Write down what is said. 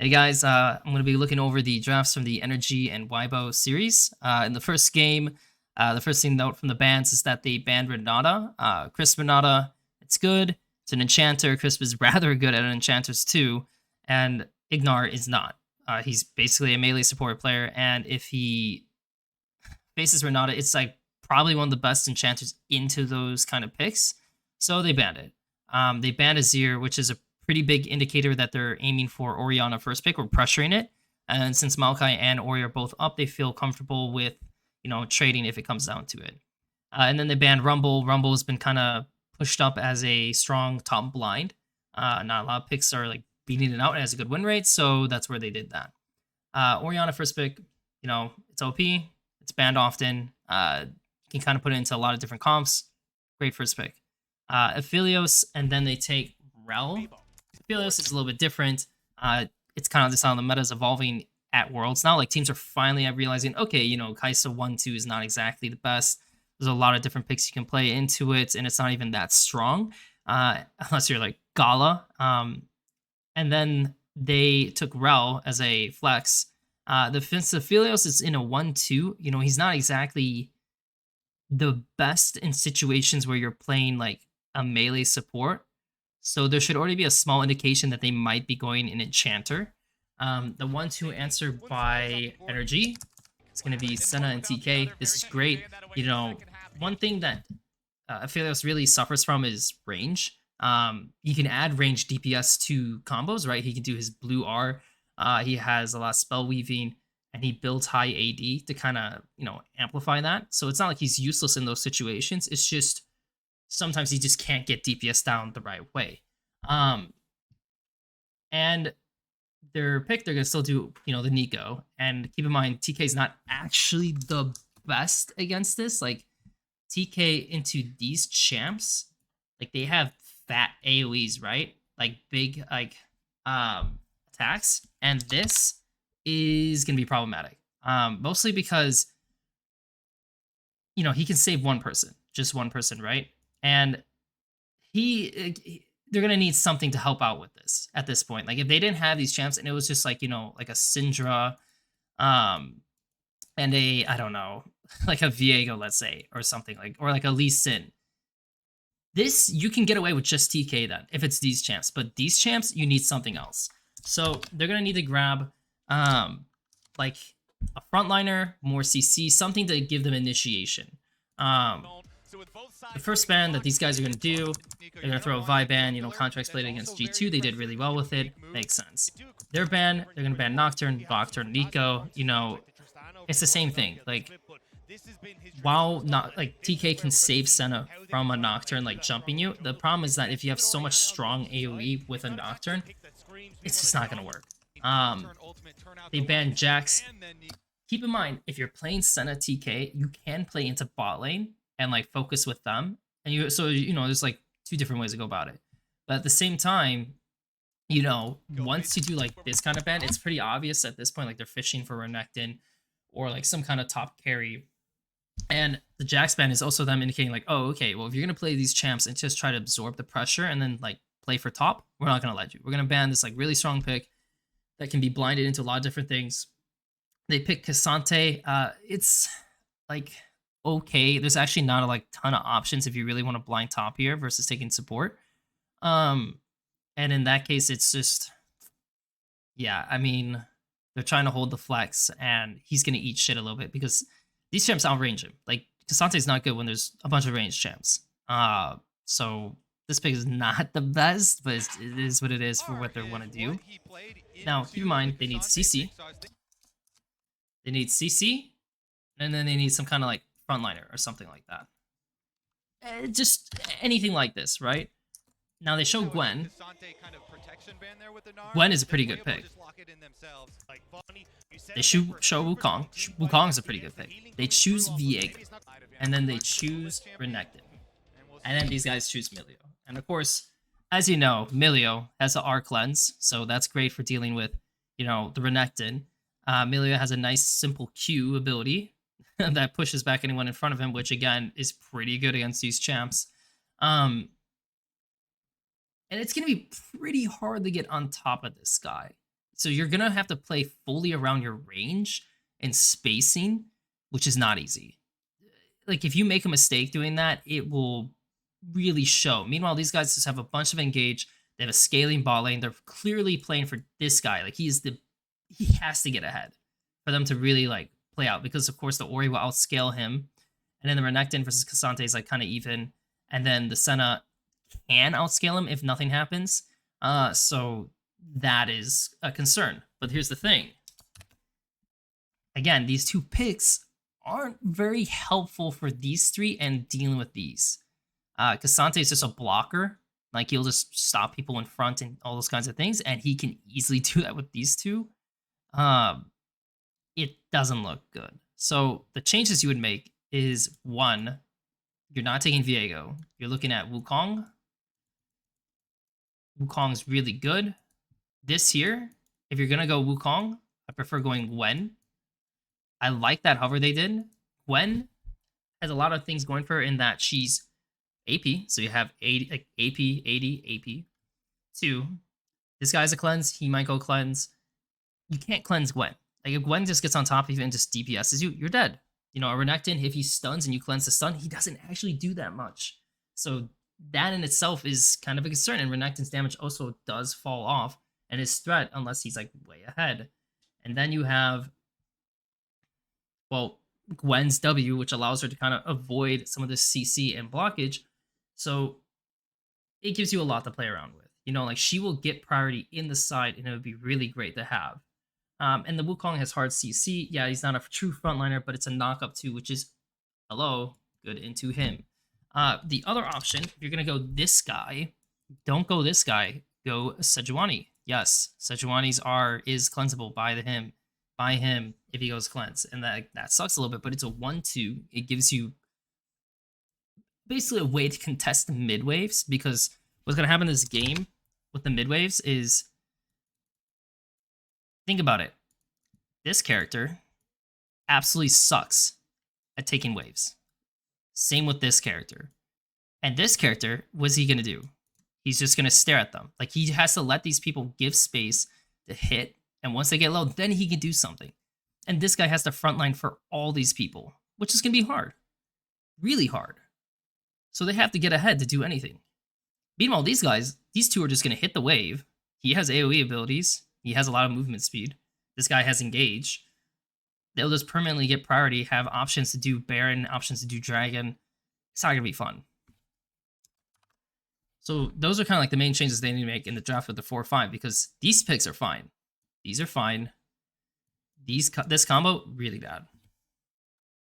Hey guys, I'm going to be looking over the drafts from the NRG and WBG series. In the first game, the first thing to note from the bans is that they banned Renata. Crisp Renata, it's good. It's an enchanter. Crisp is rather good at enchanters too, and Ignar is not. He's basically a melee support player, and if he faces Renata, it's like probably one of the best enchanters into those kind of picks. So they banned it. They banned Azir, which is a pretty big indicator that they're aiming for Orianna first pick or pressuring it. And since Maokai and Ori are both up, they feel comfortable with, trading if it comes down to it. And then they banned Rumble. Rumble has been kind of pushed up as a strong top blind. Not a lot of picks are like beating it out. It has a good win rate, so that's where they did that. Orianna first pick, it's OP. It's banned often. You can kind of put it into a lot of different comps. Great first pick. Aphelios, and then they take Rel. Aphelios is a little bit different. It's kind of just how the meta is evolving at Worlds now. Like teams are finally realizing, okay, Kai'Sa 1-2 is not exactly the best. There's a lot of different picks you can play into it, and it's not even that strong, unless you're like Gala. And then they took Rel as a flex. The Aphelios is in a 1-2. He's not exactly the best in situations where you're playing like a melee support. So there should already be a small indication that they might be going in Enchanter. The 1-2 answer by NRG is going to be Senna and TK. This is great. One thing that Aphelios really suffers from is range. He can add range DPS to combos, right? He can do his blue R. He has a lot of spell weaving, and he builds high AD to kind of, amplify that. So it's not like he's useless in those situations. It's just sometimes he just can't get DPS down the right way. And their pick, they're going to still do, the Nico. And keep in mind, TK is not actually the best against this. Like, TK into these champs, like, they have fat AoEs, right? Like, big, attacks. And this is going to be problematic. Mostly because, he can save one person. Just one person, right? And they're gonna need something to help out with this at this point. Like if they didn't have these champs and it was just like like a Syndra, and a I don't know, like a Viego, let's say, or something like, or like a Lee Sin. This you can get away with just TK then if it's these champs, but these champs you need something else. So they're gonna need to grab like a frontliner, more CC, something to give them initiation. The first ban that these guys are going to do, they're going to throw a Vi ban, contracts played against G2, they did really well with it, makes sense. Their ban, they're going to ban Nocturne, Nocturne, Nico, it's the same thing. Like, while not like TK can save Senna from a Nocturne like jumping you, the problem is that if you have so much strong AoE with a Nocturne, it's just not going to work. They banned Jax. Keep in mind, if you're playing Senna TK, you can play into bot lane and like focus with them. And there's like two different ways to go about it. But at the same time, once you do like this kind of ban, it's pretty obvious at this point, like they're fishing for Renekton or like some kind of top carry. And the Jax ban is also them indicating like, oh, okay, well, if you're going to play these champs and just try to absorb the pressure and then like play for top, we're not going to let you. We're going to ban this like really strong pick that can be blinded into a lot of different things. They pick Cassante. It's like okay. There's actually not a ton of options if you really want to blind top here versus taking support. And in that case, it's just I mean, they're trying to hold the flex, and he's gonna eat shit a little bit because these champs outrange him. Like Cassante's not good when there's a bunch of ranged champs. So this pick is not the best, but it is what it is for what they want to do. Now, keep in mind they need CC. They need CC, and then they need some kind of like frontliner or something like that. Just anything like this, right? Now they show Gwen. Gwen is a pretty good pick. They show Wukong. Wukong is a pretty good pick. They choose Viego, and then they choose Renekton. And then these guys choose Milio. And of course, as you know, Milio has an Arc Lens, so that's great for dealing with, the Renekton. Milio has a nice simple Q ability that pushes back anyone in front of him, which again is pretty good against these champs. And it's going to be pretty hard to get on top of this guy. So you're gonna have to play fully around your range and spacing, which is not easy. Like if you make a mistake doing that, it will really show. Meanwhile, these guys just have a bunch of engage. They have a scaling bot lane. They're clearly playing for this guy. Like he has to get ahead for them to really like play out because of course the Ori will outscale him, and then the Renekton versus Cassante is like kind of even, and then the Senna can outscale him if nothing happens. So that is a concern. But here's the thing. Again, these two picks aren't very helpful for these three and dealing with these. Cassante is just a blocker. Like he'll just stop people in front and all those kinds of things, and he can easily do that with these two. It doesn't look good. So the changes you would make is one, you're not taking Viego. You're looking at Wukong. Wukong's really good. This here, if you're gonna go Wukong, I prefer going Gwen. I like that hover they did. Gwen has a lot of things going for her in that she's AP, so you have 80, like AP, 80, AP. 2, this guy's a cleanse, he might go cleanse. You can't cleanse Gwen. Like if Gwen just gets on top of you and just DPSs you, you're dead. You know, a Renekton, if he stuns and you cleanse the stun, he doesn't actually do that much. So that in itself is kind of a concern, and Renekton's damage also does fall off, and his threat, unless he's like way ahead. And then you have, well, Gwen's W, which allows her to kind of avoid some of the CC and blockage. So it gives you a lot to play around with. You know, like she will get priority in the side, and it would be really great to have. And the Wukong has hard CC. Yeah, he's not a true frontliner, but it's a knock-up too, which is, hello, good into him. The other option, if you're going to go this guy, don't go this guy. Go Sejuani. Yes, Sejuani's R is cleansable by him if he goes cleanse. And that sucks a little bit, but it's a 1-2. It gives you basically a way to contest the mid waves, because what's going to happen in this game with the mid waves is, think about it. This character absolutely sucks at taking waves. Same with this character. And this character, what's he going to do? He's just going to stare at them. Like he has to let these people give space to hit. And once they get low, then he can do something. And this guy has to frontline for all these people, which is going to be hard. Really hard. So they have to get ahead to do anything. Meanwhile, these guys, these two are just going to hit the wave. He has AoE abilities. He has a lot of movement speed. This guy has engage. They'll just permanently get priority, have options to do Baron, options to do Dragon. It's not going to be fun. So those are kind of like the main changes they need to make in the draft with the 4-5, because these picks are fine. These are fine. This combo, really bad.